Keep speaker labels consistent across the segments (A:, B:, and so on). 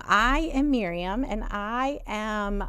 A: I am Miriam, and I am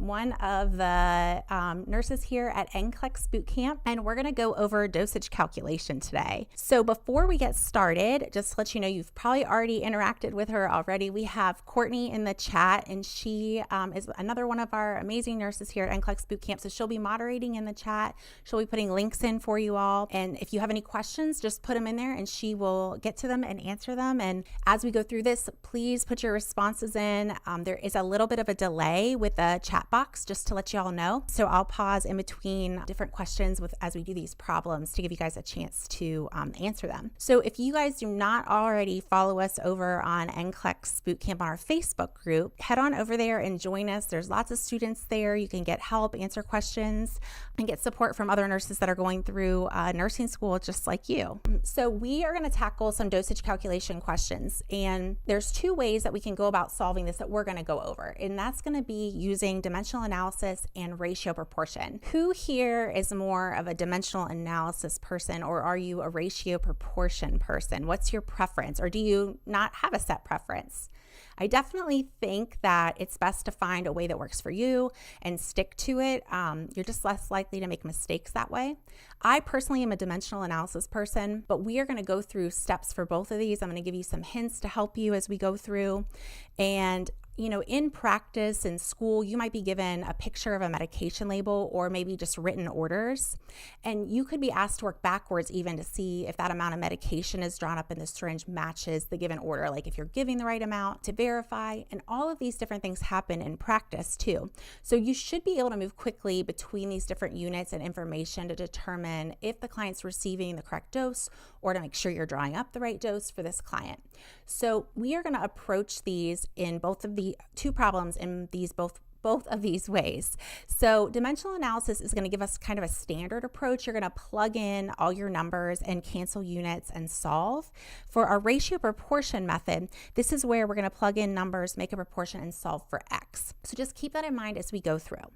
A: one of the nurses here at NCLEX Bootcamp, and we're going to go over dosage calculation today. So before we get started, just to let you know, you've probably already interacted with her already. We have Courtney in the chat, and she is another one of our amazing nurses here at NCLEX Bootcamp. So she'll be moderating in the chat. She'll be putting links in for you all. And if you have any questions, just put them in there and she will get to them and answer them. And as we go through this, please put your responses in. There is a little bit of a delay with the chat box, just to let you all know. So I'll pause in between different questions as we do these problems to give you guys a chance to answer them. So if you guys do not already follow us over on NCLEX Bootcamp on our Facebook group, head on over there and join us. There's lots of students there. You can get help, answer questions, and get support from other nurses that are going through nursing school just like you. So we are going to tackle some dosage calculation questions, and there's two ways that we can go about solving this that we're going to go over, and that's going to be using dimensional analysis and ratio proportion. Who here is more of a dimensional analysis person, or are you a ratio proportion person? What's your preference, or do you not have a set preference? I definitely think that it's best to find a way that works for you and stick to it. You're just less likely to make mistakes that way. I personally am a dimensional analysis person, but we are going to go through steps for both of these. I'm going to give you some hints to help you as we go through. And in practice in school, you might be given a picture of a medication label or maybe just written orders. And you could be asked to work backwards even to see if that amount of medication is drawn up in the syringe matches the given order, like if you're giving the right amount to verify. And all of these different things happen in practice too. So you should be able to move quickly between these different units and information to determine if the client's receiving the correct dose or to make sure you're drawing up the right dose for this client. So we are going to approach these in both of the two problems in both of these ways. So dimensional analysis is going to give us kind of a standard approach. You're going to plug in all your numbers and cancel units and solve. For our ratio proportion method, this is where we're going to plug in numbers, make a proportion, and solve for X. So just keep that in mind as we go through.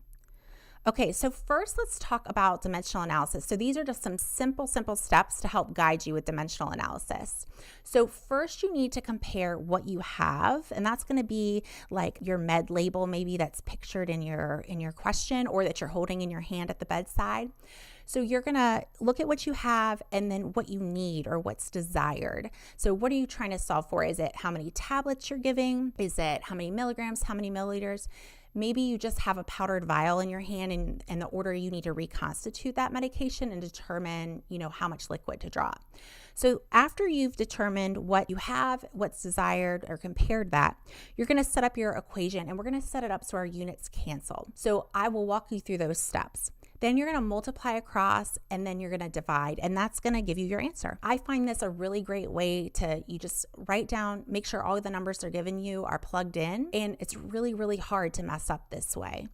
A: Okay, so first let's talk about dimensional analysis. So these are just some simple steps to help guide you with dimensional analysis. So first you need to compare what you have, and that's going to be like your med label maybe that's pictured in your question or that you're holding in your hand at the bedside. So you're going to look at what you have and then what you need or what's desired. So what are you trying to solve for? Is it how many tablets you're giving? Is it how many milligrams, how many milliliters? Maybe you just have a powdered vial in your hand and the order you need to reconstitute that medication and determine, how much liquid to draw. So after you've determined what you have, what's desired, or compared that, you're going to set up your equation, and we're going to set it up so our units cancel. So I will walk you through those steps. Then you're going to multiply across, and then you're going to divide, and that's going to give you your answer. I find this a really great way you just write down, make sure all of the numbers they're giving you are plugged in, and it's really, really hard to mess up this way.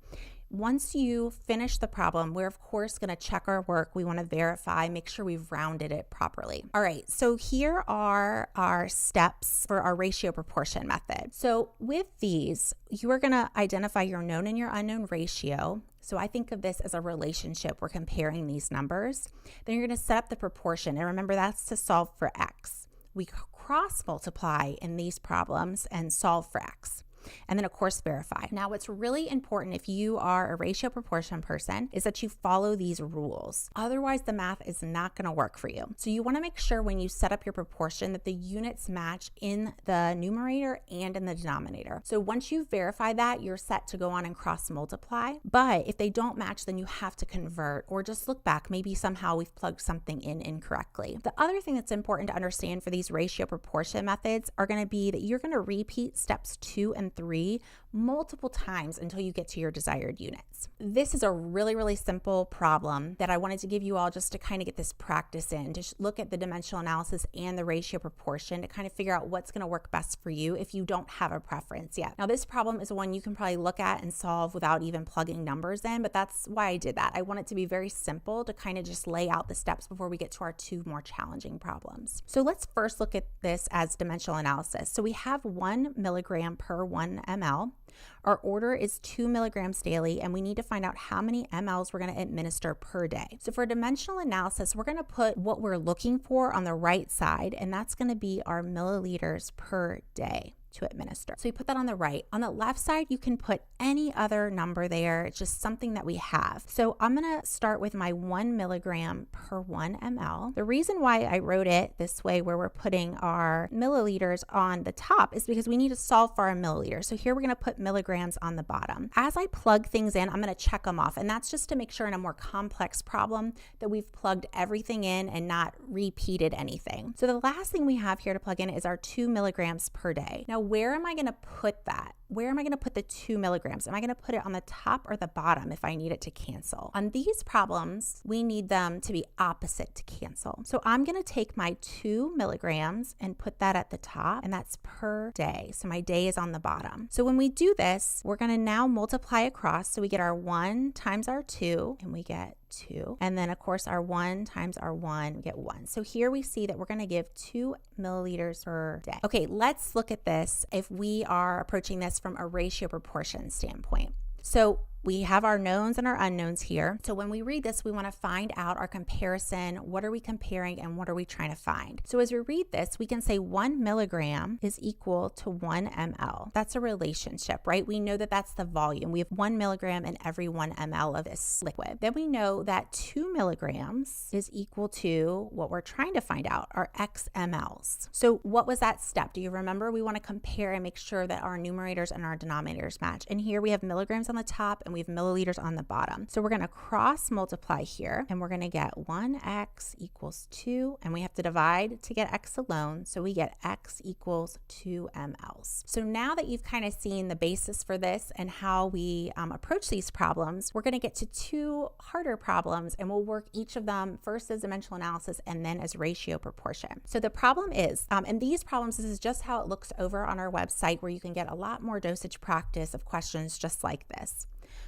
A: Once you finish the problem, we're of course going to check our work. We want to verify, make sure we've rounded it properly. All right, so here are our steps for our ratio proportion method. So with these, you are going to identify your known and your unknown ratio. So I think of this as a relationship. We're comparing these numbers. Then you're going to set up the proportion. And remember, that's to solve for X. We cross multiply in these problems and solve for X. And then of course verify. Now what's really important if you are a ratio proportion person is that you follow these rules. Otherwise the math is not going to work for you. So you want to make sure when you set up your proportion that the units match in the numerator and in the denominator. So once you verify that, you're set to go on and cross multiply. But if they don't match, then you have to convert or just look back. Maybe somehow we've plugged something in incorrectly. The other thing that's important to understand for these ratio proportion methods are going to be that you're going to repeat steps 2 and 3 multiple times until you get to your desired units. This is a really, really simple problem that I wanted to give you all just to kind of get this practice in, to look at the dimensional analysis and the ratio proportion to kind of figure out what's going to work best for you if you don't have a preference yet. Now, this problem is one you can probably look at and solve without even plugging numbers in, but that's why I did that. I want it to be very simple to kind of just lay out the steps before we get to our two more challenging problems. So let's first look at this as dimensional analysis. So we have 1 milligram per 1 ml. Our order is 2 milligrams daily, and we need to find out how many mLs we're going to administer per day. So for dimensional analysis, we're going to put what we're looking for on the right side, and that's going to be our milliliters per day. to administer. So we put that on the right. On the left side, you can put any other number there. It's just something that we have. So I'm going to start with my 1 milligram per 1 ml. The reason why I wrote it this way, where we're putting our milliliters on the top, is because we need to solve for our milliliters. So here we're going to put milligrams on the bottom. As I plug things in, I'm going to check them off. And that's just to make sure in a more complex problem that we've plugged everything in and not repeated anything. So the last thing we have here to plug in is our 2 milligrams per day. Now, where am I going to put that? Where am I going to put the 2 milligrams? Am I going to put it on the top or the bottom if I need it to cancel? On these problems, we need them to be opposite to cancel. So I'm going to take my 2 milligrams and put that at the top, and that's per day. So my day is on the bottom. So when we do this, we're going to now multiply across. So we get our 1 times our 2, and we get 2. And then of course our 1 times our 1, we get 1. So here we see that we're going to give 2 milliliters per day. Okay, let's look at this if we are approaching this from a ratio proportion standpoint. So we have our knowns and our unknowns here. So when we read this, we want to find out our comparison. What are we comparing and what are we trying to find? So as we read this, we can say 1 milligram is equal to 1 ml. That's a relationship, right? We know that that's the volume. We have 1 milligram in every 1 ml of this liquid. Then we know that 2 milligrams is equal to what we're trying to find out, our X mLs. So what was that step? Do you remember? We want to compare and make sure that our numerators and our denominators match. And here we have milligrams on the top and we have milliliters on the bottom. So we're going to cross multiply here and we're going to get 1x equals 2, and we have to divide to get x alone. So we get x equals 2 mLs. So now that you've kind of seen the basis for this and how we approach these problems, we're going to get to 2 harder problems, and we'll work each of them first as dimensional analysis and then as ratio proportion. So the problem is, and these problems, this is just how it looks over on our website, where you can get a lot more dosage practice of questions just like this.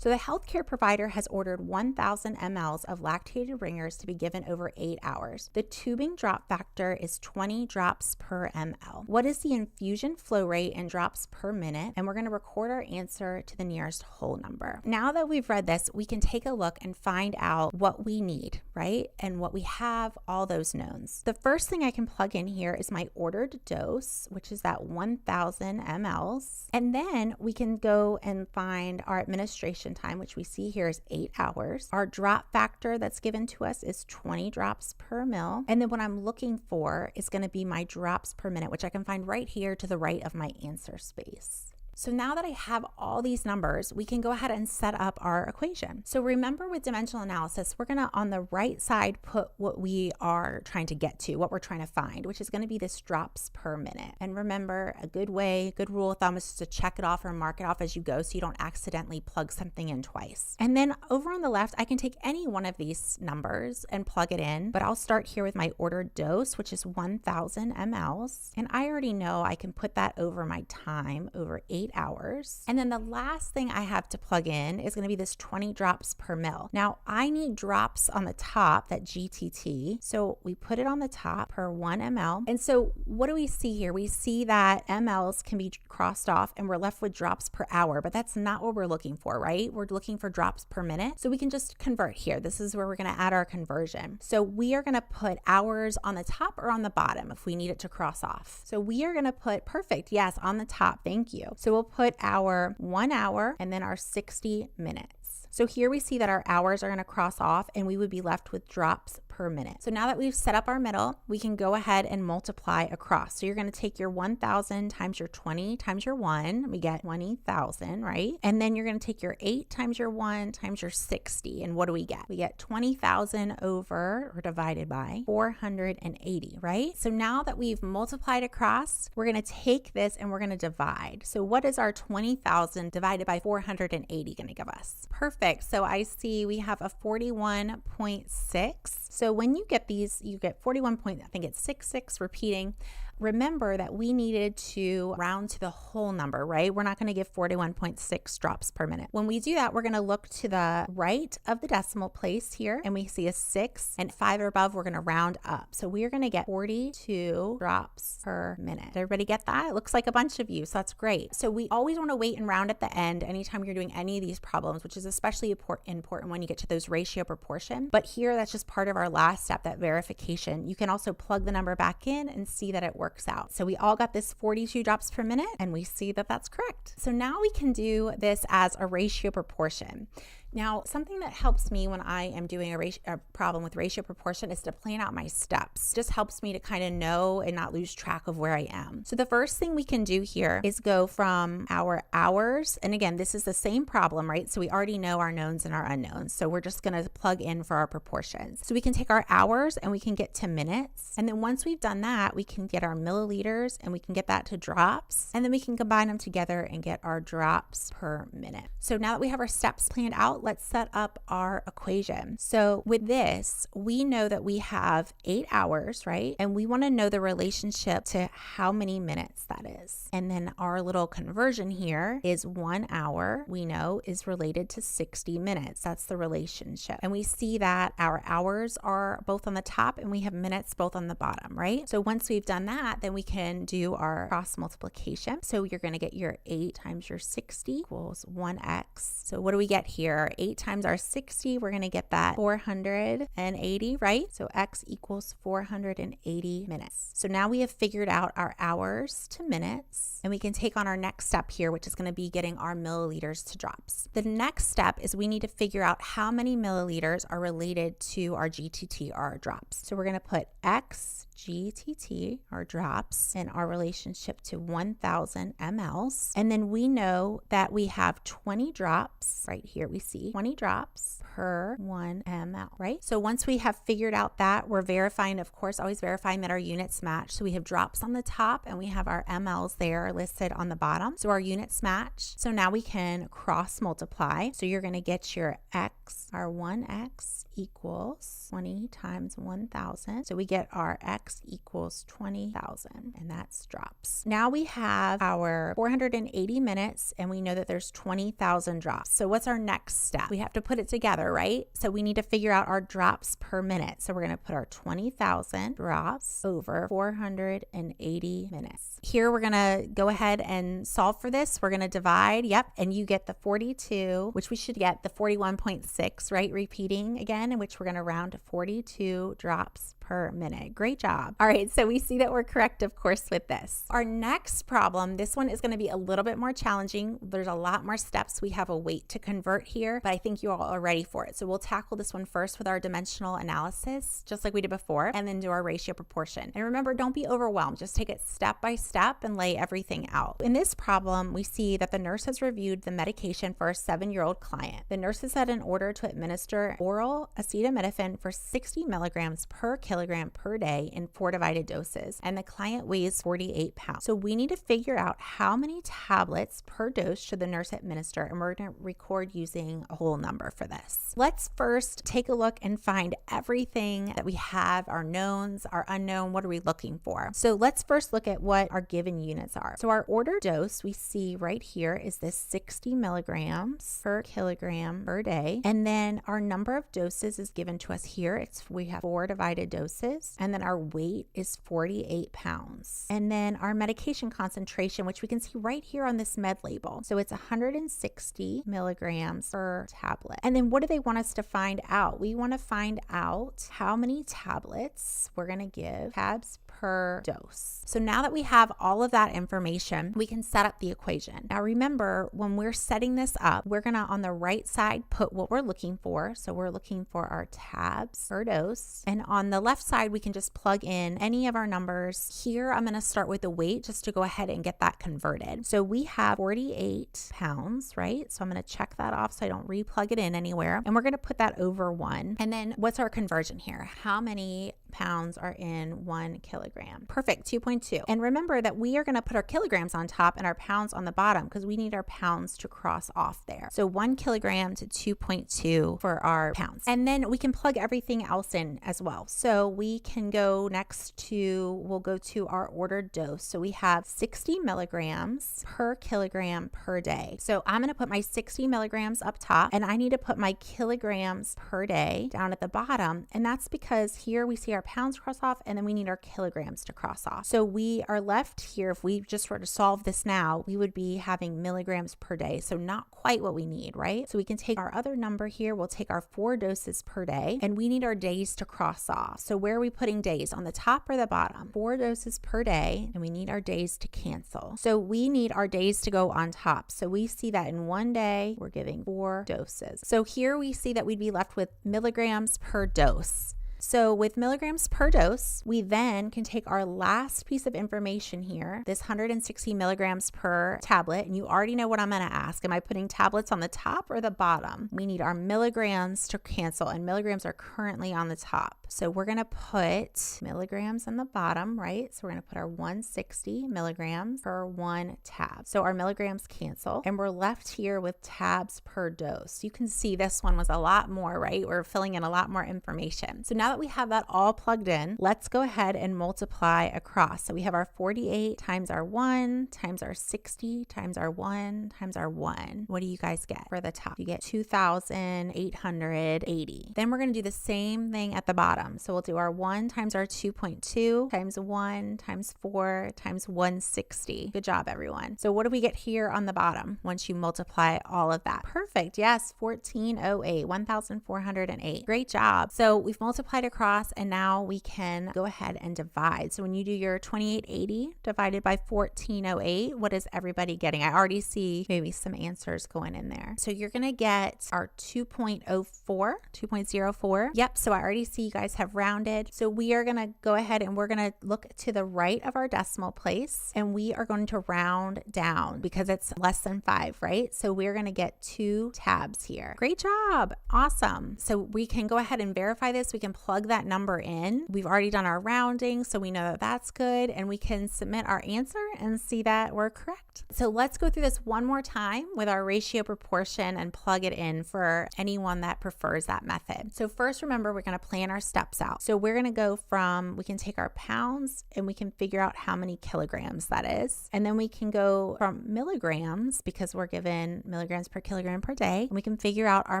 A: So the healthcare provider has ordered 1,000 mLs of lactated ringers to be given over 8 hours. The tubing drop factor is 20 drops per ml. What is the infusion flow rate in drops per minute? And we're going to record our answer to the nearest whole number. Now that we've read this, we can take a look and find out what we need, right? And what we have, all those knowns. The first thing I can plug in here is my ordered dose, which is that 1,000 mLs. And then we can go and find our administration time, which we see here is 8 hours. Our drop factor that's given to us is 20 drops per mil. And then what I'm looking for is going to be my drops per minute, which I can find right here to the right of my answer space. So now that I have all these numbers, we can go ahead and set up our equation. So remember, with dimensional analysis, we're going to on the right side put what we are trying to get to, what we're trying to find, which is going to be this drops per minute. And remember, a good rule of thumb is just to check it off or mark it off as you go so you don't accidentally plug something in twice. And then over on the left, I can take any one of these numbers and plug it in, but I'll start here with my ordered dose, which is 1,000 mLs. And I already know I can put that over my time over 8 hours. And then the last thing I have to plug in is going to be this 20 drops per mil. Now I need drops on the top, that GTT. So we put it on the top per 1 ml. And so what do we see here? We see that mLs can be crossed off and we're left with drops per hour, but that's not what we're looking for, right? We're looking for drops per minute. So we can just convert here. This is where we're going to add our conversion. So we are going to put hours on the top or on the bottom if we need it to cross off. So we are going to put, perfect, yes, on the top. Thank you. So we'll put our 1 hour and then our 60 minutes. So here we see that our hours are going to cross off and we would be left with drops per minute. So now that we've set up our middle, we can go ahead and multiply across. So you're going to take your 1,000 times your 20 times your 1. We get 20,000, right? And then you're going to take your 8 times your 1 times your 60. And what do we get? We get 20,000 over or divided by 480, right? So now that we've multiplied across, we're going to take this and we're going to divide. So what is our 20,000 divided by 480 going to give us? Perfect. So I see we have a 41.6. So when you get these, you get 41.66 repeating. Remember that we needed to round to the whole number, right? We're not going to give 41.6 drops per minute. When we do that, we're going to look to the right of the decimal place here, and we see a 6 and 5 or above, we're going to round up. So we are going to get 42 drops per minute. Did everybody get that? It looks like a bunch of you, so that's great. So we always want to wait and round at the end anytime you're doing any of these problems, which is especially important when you get to those ratio proportion. But here, that's just part of our last step, that verification. You can also plug the number back in and see that it works works out. So we all got this 42 drops per minute, and we see that that's correct. So now we can do this as a ratio proportion. Now, something that helps me when I am doing a problem with ratio proportion is to plan out my steps. It just helps me to kind of know and not lose track of where I am. So the first thing we can do here is go from our hours. And again, this is the same problem, right? So we already know our knowns and our unknowns. So we're just going to plug in for our proportions. So we can take our hours and we can get to minutes. And then once we've done that, we can get our milliliters and we can get that to drops. And then we can combine them together and get our drops per minute. So now that we have our steps planned out, let's set up our equation. So with this, we know that we have 8 hours, right? And we want to know the relationship to how many minutes that is. And then our little conversion here is 1 hour, we know, is related to 60 minutes. That's the relationship. And we see that our hours are both on the top and we have minutes both on the bottom, right? So once we've done that, then we can do our cross multiplication. So you're going to get your 8 times your 60 equals 1x. So what do we get here? 8 times our 60, we're going to get that 480, right? So x equals 480 minutes. So now we have figured out our hours to minutes, and we can take on our next step here, which is going to be getting our milliliters to drops. The next step is we need to figure out how many milliliters are related to our GTT, our drops. So we're going to put x GTT, our drops, and our relationship to 1,000 mLs. And then we know that we have 20 drops. Right here we see 20 drops per 1 ml, right? So once we have figured out that, we're verifying, of course, always verifying that our units match. So we have drops on the top and we have our mLs there listed on the bottom. So our units match. So now we can cross multiply. So you're going to get your x, our 1x equals 20 times 1,000. So we get our x equals 20,000, and that's drops. Now we have our 480 minutes, and we know that there's 20,000 drops. So what's our next step? We have to put it together, right? So we need to figure out our drops per minute. So we're going to put our 20,000 drops over 480 minutes. Here we're going to go ahead and solve for this. We're going to divide, and you get the 42, which we should get the 41.6, right? Repeating again, in which we're going to round to 42 drops per minute. Great job. All right, so we see that we're correct, of course, with this. Our next problem, this one is going to be a little bit more challenging. There's a lot more steps. We have a weight to convert here, but I think you all are ready for it. So we'll tackle this one first with our dimensional analysis, just like we did before, and then do our ratio proportion. And remember, don't be overwhelmed. Just take it step by step and lay everything out. In this problem, we see that the nurse has reviewed the medication for a 7-year-old client. The nurse has had an order to administer oral acetaminophen for 60 milligrams per kilogram per day in 4 divided doses, and the client weighs 48 pounds. So we need to figure out how many tablets per dose should the nurse administer, and we're going to record using a whole number for this. Let's first take a look and find everything that we have, our knowns, our unknown. What are we looking for? So let's first look at what our given units are. So our order dose we see right here is this 60 milligrams per kilogram per day, and then our number of doses is given to us here. We have 4 divided doses, and then our weight is 48 pounds. And then our medication concentration, which we can see right here on this med label. So it's 160 milligrams per tablet. And then what do they want us to find out? We want to find out how many tablets we're going to give, tabs per dose. So now that we have all of that information, we can set up the equation. Now remember, when we're setting this up, we're going to, on the right side, put what we're looking for. So we're looking for our tabs per dose. And on the left side, we can just plug in any of our numbers. Here, I'm going to start with the weight just to go ahead and get that converted. So we have 48 pounds, right? So I'm going to check that off so I don't re-plug it in anywhere. And we're going to put that over 1. And then what's our conversion here? How many pounds are in 1 kilogram? Perfect, 2.2. And remember that we are going to put our kilograms on top and our pounds on the bottom because we need our pounds to cross off there. So 1 kilogram to 2.2 for our pounds. And then we can plug everything else in as well. So we can go we'll go to our ordered dose. So we have 60 milligrams per kilogram per day. So I'm going to put my 60 milligrams up top, and I need to put my kilograms per day down at the bottom. And that's because here we see our pounds to cross off, and then we need our kilograms to cross off. So we are left here, if we just were to solve this now, we would be having milligrams per day. So not quite what we need, right? So we can take our other number here, we'll take our 4 doses per day, and we need our days to cross off. So where are we putting days? On the top or the bottom? 4 doses per day, and we need our days to cancel. So we need our days to go on top. So we see that in one day, we're giving 4 doses. So here we see that we'd be left with milligrams per dose. So with milligrams per dose, we then can take our last piece of information here, this 160 milligrams per tablet, and you already know what I'm going to ask. Am I putting tablets on the top or the bottom? We need our milligrams to cancel, and milligrams are currently on the top. So we're going to put milligrams on the bottom, right? So we're going to put our 160 milligrams per 1 tab. So our milligrams cancel, and we're left here with tabs per dose. You can see this one was a lot more, right? We're filling in a lot more information. So now that we have that all plugged in, let's go ahead and multiply across. So we have our 48 times our 1 times our 60 times our 1 times our 1. What do you guys get for the top? You get 2,880. Then we're going to do the same thing at the bottom. So we'll do our 1 times our 2.2 times 1 times 4 times 160. Good job, everyone. So what do we get here on the bottom once you multiply all of that? Perfect. Yes, 1408, 1,408. Great job. So we've multiplied across, and now we can go ahead and divide. So when you do your 2880 divided by 1408, what is everybody getting? I already see maybe some answers going in there. So you're going to get our 2.04. Yep. So I already see you guys have rounded. So we are going to go ahead and we're going to look to the right of our decimal place, and we are going to round down because it's less than 5, right? So we're going to get 2 tabs here. Great job. Awesome. So we can go ahead and verify this. We can plug that number in. We've already done our rounding, so we know that that's good, and we can submit our answer and see that we're correct. So let's go through this one more time with our ratio proportion and plug it in for anyone that prefers that method. So first, remember, we're going to plan our steps out. So we're going to go from, we can take our pounds and we can figure out how many kilograms that is. And then we can go from milligrams, because we're given milligrams per kilogram per day, and we can figure out our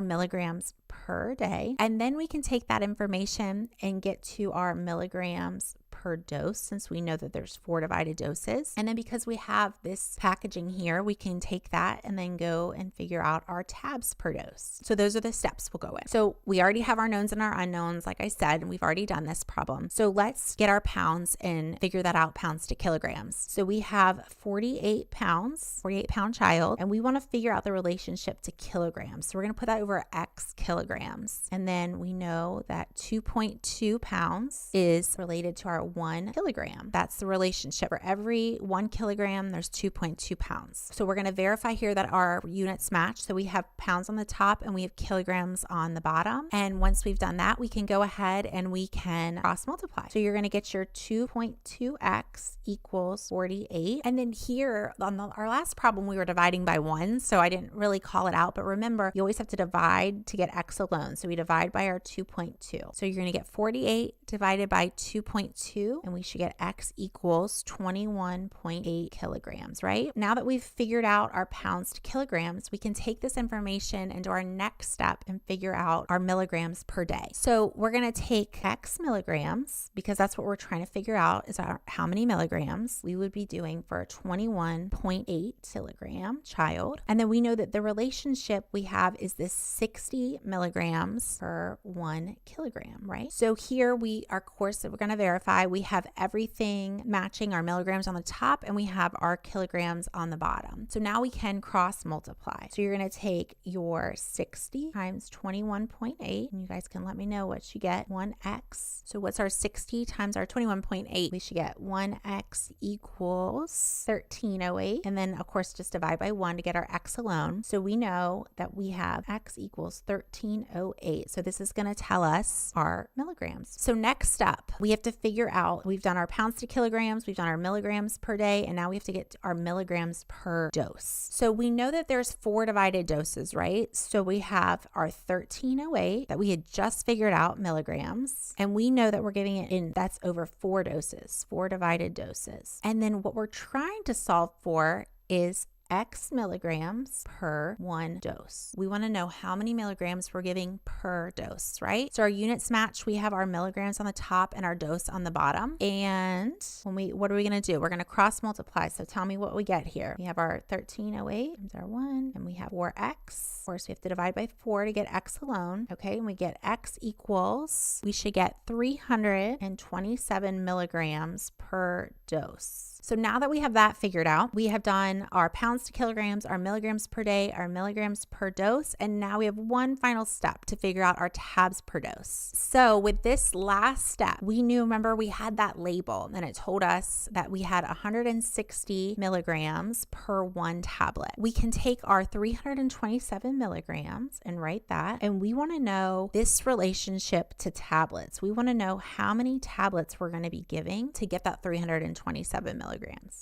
A: milligrams per day. And then we can take that information and get to our milligrams per dose, since we know that there's 4 divided doses. And then because we have this packaging here, we can take that and then go and figure out our tabs per dose. So those are the steps we'll go in. So we already have our knowns and our unknowns, like I said, and we've already done this problem. So let's get our pounds and figure that out, pounds to kilograms. So we have 48 pounds, 48-pound child, and we want to figure out the relationship to kilograms. So we're going to put that over X kilograms. And then we know that 2.2 pounds is related to our 1 kilogram. That's the relationship. For every 1 kilogram, there's 2.2 pounds. So we're going to verify here that our units match. So we have pounds on the top and we have kilograms on the bottom. And once we've done that, we can go ahead and we can cross multiply. So you're going to get your 2.2x equals 48. And then here on our last problem, we were dividing by 1. So I didn't really call it out, but remember, you always have to divide to get x alone. So we divide by our 2.2. So you're going to get 48 divided by 2.2, and we should get x equals 21.8 kilograms, right? Now that we've figured out our pounds to kilograms, we can take this information into our next step and figure out our milligrams per day. So we're going to take x milligrams, because that's what we're trying to figure out, is how many milligrams we would be doing for a 21.8 kilogram child. And then we know that the relationship we have is this 60 milligrams per 1 kilogram, right? So here our course that we're going to verify, we have everything matching, our milligrams on the top and we have our kilograms on the bottom. So now we can cross multiply. So you're going to take your 60 times 21.8, and you guys can let me know what you get. 1x. So what's our 60 times our 21.8? We should get 1x equals 1308. And then of course just divide by 1 to get our x alone. So we know that we have x equals 1308. So this is going to tell us our milligrams. So next up, we have to figure out, we've done our pounds to kilograms, we've done our milligrams per day, and now we have to get our milligrams per dose. So we know that there's 4 divided doses, right? So we have our 1308 that we had just figured out milligrams, and we know that we're giving it in, that's over 4 doses, 4 divided doses. And then what we're trying to solve for is X milligrams per 1 dose. We want to know how many milligrams we're giving per dose, right? So our units match. We have our milligrams on the top and our dose on the bottom. And what are we going to do? We're going to cross multiply. So tell me what we get here. We have our 1308 times our 1, and we have 4x. Of course, we have to divide by 4 to get x alone. Okay, and we get x equals, we should get 327 milligrams per dose. So now that we have that figured out, we have done our pounds to kilograms, our milligrams per day, our milligrams per dose, and now we have one final step to figure out our tabs per dose. So with this last step, we knew, remember, we had that label and it told us that we had 160 milligrams per 1 tablet. We can take our 327 milligrams and write that, and we want to know this relationship to tablets. We want to know how many tablets we're going to be giving to get that 327 milligrams.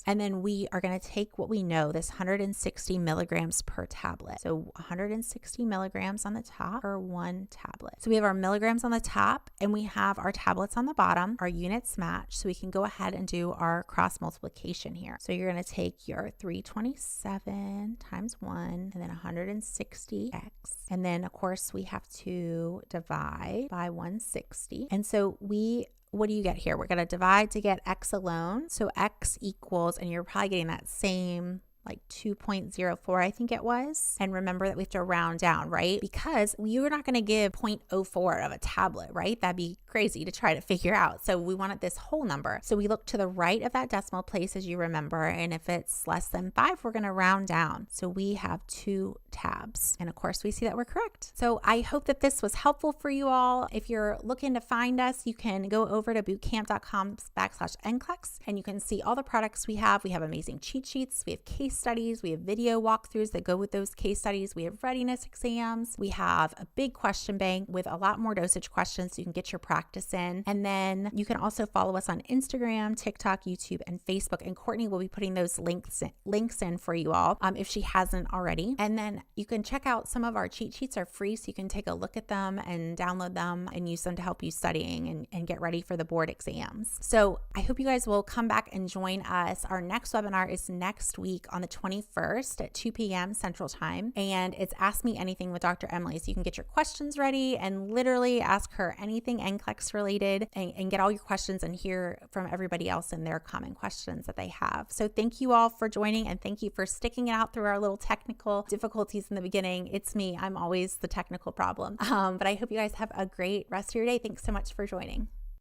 A: And then we are going to take what we know, this 160 milligrams per tablet. So 160 milligrams on the top per 1 tablet. So we have our milligrams on the top and we have our tablets on the bottom. Our units match. So we can go ahead and do our cross multiplication here. So you're going to take your 327 times 1 and then 160x. And then of course we have to divide by 160. And so what do you get here? We're going to divide to get x alone. So x equals, and you're probably getting that same like 2.04, I think it was. And remember that we have to round down, right? Because you're not going to give 0.04 of a tablet, right? That'd be crazy to try to figure out. So we wanted this whole number. So we look to the right of that decimal place, as you remember. And if it's less than 5, we're going to round down. So we have 2 tabs. And of course, we see that we're correct. So I hope that this was helpful for you all. If you're looking to find us, you can go over to bootcamp.com/NCLEX and you can see all the products we have. We have amazing cheat sheets. We have case studies. We have video walkthroughs that go with those case studies. We have readiness exams. We have a big question bank with a lot more dosage questions so you can get your practice in. And then you can also follow us on Instagram, TikTok, YouTube, and Facebook. And Courtney will be putting those links in for you all if she hasn't already. And then you can check out some of our cheat sheets are free, so you can take a look at them and download them and use them to help you studying and get ready for the board exams. So I hope you guys will come back and join us. Our next webinar is next week on the 21st at 2 p.m. Central Time. And it's Ask Me Anything with Dr. Emily. So you can get your questions ready and literally ask her anything NCLEX related and get all your questions and hear from everybody else and their common questions that they have. So thank you all for joining and thank you for sticking it out through our little technical difficulties in the beginning. It's me. I'm always the technical problem. But I hope you guys have a great rest of your day. Thanks so much for joining.